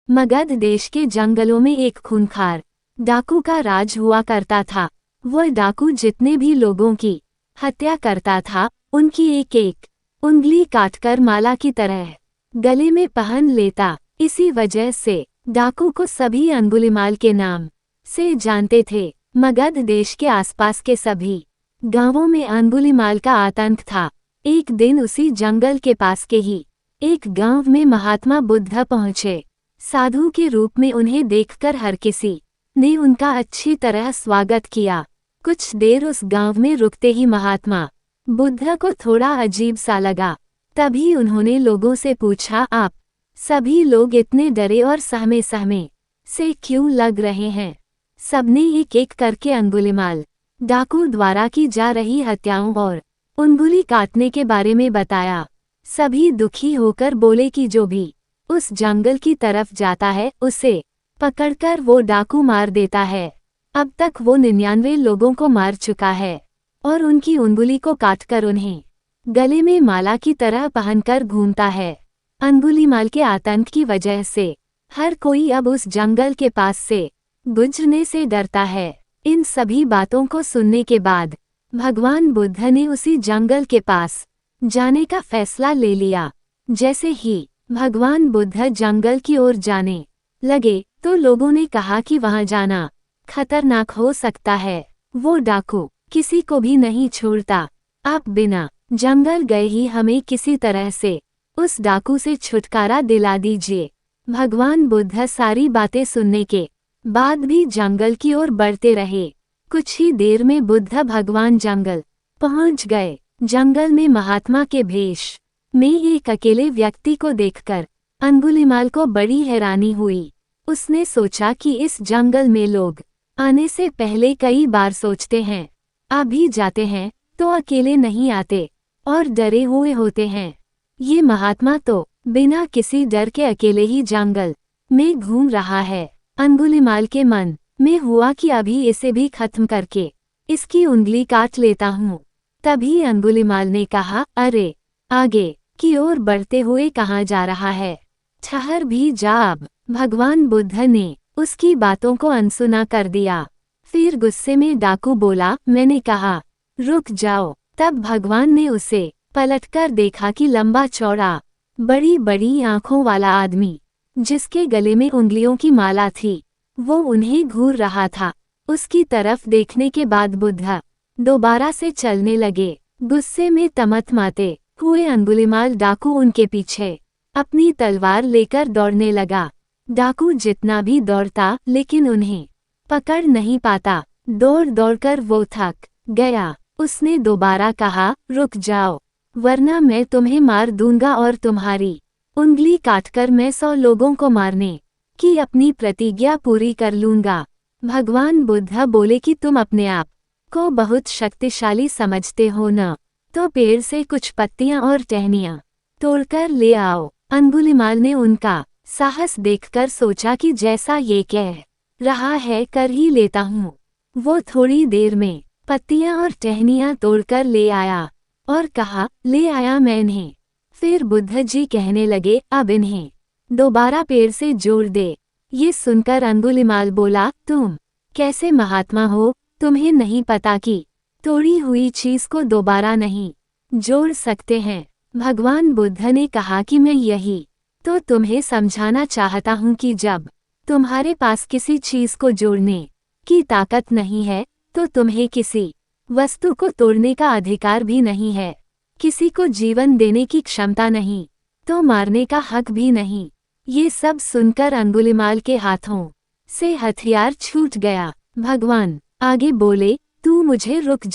मगध देश के जंगलों में एक खूंखार डाकू का राज हुआ करता था। वह डाकू जितने भी लोगों की हत्या करता था, उनकी एक एक उंगली काटकर माला की तरह गले में पहन लेता। इसी वजह से डाकू को सभी अंगुलीमाल के नाम से जानते थे। मगध देश के आसपास के सभी गांवों में अंगुलीमाल का आतंक था। एक दिन उसी जंगल के पास के ही एक गांव में महात्मा बुद्ध पहुंचे। साधु के रूप में उन्हें देखकर हर किसी ने उनका अच्छी तरह स्वागत किया। कुछ देर उस गांव में रुकते ही महात्मा बुद्ध को थोड़ा अजीब सा लगा। तभी उन्होंने लोगों से पूछा, आप सभी लोग इतने डरे और सहमे सहमे से क्यों लग रहे हैं? सबने एक एक करके अंगुलीमाल डाकू द्वारा की जा रही हत्याओं और उंगली काटने के बारे में बताया। सभी दुखी होकर बोले कि जो भी उस जंगल की तरफ जाता है उसे पकड़कर वो डाकू मार देता है। अब तक वो 99 लोगों को मार चुका है और उनकी उंगली को काटकर उन्हें गले में माला की तरह पहनकर घूमता है। अंगुलीमाल के आतंक की वजह से हर कोई अब उस जंगल के पास से गुजरने से डरता है। इन सभी बातों को सुनने के बाद भगवान बुद्ध ने उसी जंगल के पास जाने का फैसला ले लिया। जैसे ही भगवान बुद्ध जंगल की ओर जाने लगे तो लोगों ने कहा कि वहां जाना खतरनाक हो सकता है। वो डाकू किसी को भी नहीं छोड़ता। आप बिना जंगल गए ही हमें किसी तरह से उस डाकू से छुटकारा दिला दीजिए। भगवान बुद्ध सारी बातें सुनने के बाद भी जंगल की ओर बढ़ते रहे। कुछ ही देर में बुद्ध भगवान जंगल पहुंच गए। जंगल में महात्मा के भेष में एक अकेले व्यक्ति को देखकर अंगुलीमाल को बड़ी हैरानी हुई। उसने सोचा कि इस जंगल में लोग आने से पहले कई बार सोचते हैं, अभी जाते हैं तो अकेले नहीं आते और डरे हुए होते हैं। ये महात्मा तो बिना किसी डर के अकेले ही जंगल में घूम रहा है। अंगुलीमाल के मन में हुआ कि अभी इसे भी खत्म करके इसकी उंगली काट लेता हूँ। तभी अंगुलीमाल ने कहा, अरे आगे की ओर बढ़ते हुए कहाँ जा रहा है? ठहर भी जा अब। भगवान बुद्ध ने उसकी बातों को अनसुना कर दिया। फिर गुस्से में डाकू बोला, मैंने कहा रुक जाओ। तब भगवान ने उसे पलटकर देखा कि लंबा चौड़ा बड़ी बड़ी आंखों वाला आदमी जिसके गले में उंगलियों की माला थी, वो उन्हें घूर रहा था। उसकी तरफ देखने के बाद बुद्ध दोबारा से चलने लगे। गुस्से में तमतमाते हुए अंगुलीमाल डाकू उनके पीछे अपनी तलवार लेकर दौड़ने लगा। डाकू जितना भी दौड़ता लेकिन उन्हें पकड़ नहीं पाता। दौड़ दौड़कर वो थक गया। उसने दोबारा कहा, रुक जाओ वरना मैं तुम्हें मार दूंगा और तुम्हारी उंगली काटकर मैं 100 लोगों को मारने की अपनी प्रतिज्ञा पूरी कर लूंगा। भगवान बुद्ध बोले कि तुम अपने आप को बहुत शक्तिशाली समझते हो न, तो पेड़ से कुछ पत्तियां और टहनियां तोड़कर ले आओ। अंगुलीमाल ने उनका साहस देखकर सोचा कि जैसा ये कह रहा है कर ही लेता हूँ। वो थोड़ी देर में पत्तियां और टहनियां तोड़कर ले आया और कहा, ले आया मैं इन्हें। फिर बुद्ध जी कहने लगे, अब इन्हें दोबारा पेड़ से जोड़ दे। ये सुनकर अंगुलीमाल बोला, तुम कैसे महात्मा हो? तुम्हें नहीं पता कि तोड़ी हुई चीज को दोबारा नहीं जोड़ सकते हैं? भगवान बुद्ध ने कहा कि मैं यही तो तुम्हें समझाना चाहता हूँ कि जब तुम्हारे पास किसी चीज को जोड़ने की ताकत नहीं है तो तुम्हें किसी वस्तु को तोड़ने का अधिकार भी नहीं है। किसी को जीवन देने की क्षमता नहीं तो मारने का हक भी नहीं। ये सब सुनकर अंगुलीमाल के हाथों से हथियार छूट गया। भगवान आगे बोले, तू मुझे रुक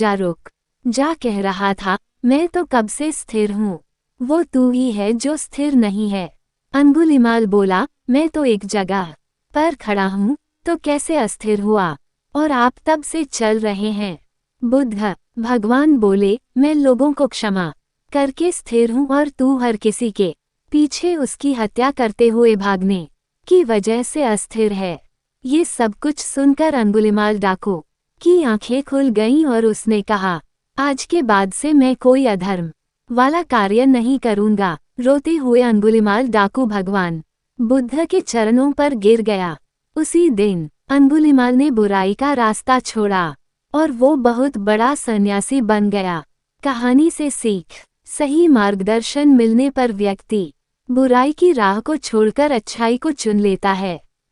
जा कह रहा था। मैं तो कब से स्थिर हूँ, वो तू ही है जो स्थिर नहीं है। अंगुलीमाल बोला, मैं तो एक जगह पर खड़ा हूँ तो कैसे अस्थिर हुआ और आप तब से चल रहे हैं? बुद्ध भगवान बोले, मैं लोगों को क्षमा करके स्थिर हूँ और तू हर किसी के पीछे उसकी हत्या करते हुए भागने की वजह से अस्थिर है। ये सब कुछ सुनकर अंगुलीमाल डाकू की आंखें खुल गईं और उसने कहा, आज के बाद से मैं कोई अधर्म वाला कार्य नहीं करूंगा। रोते हुए अंगुलीमाल डाकू भगवान बुद्ध के चरणों पर गिर गया। उसी दिन अंगुलिमाल ने बुराई का रास्ता छोड़ा और वो बहुत बड़ा सन्यासी बन गया। कहानी से सीख। सही मार्गदर्शन मिलने पर व्यक्ति बुराई की राह को छोड़कर अच्छाई को चुन लेता है।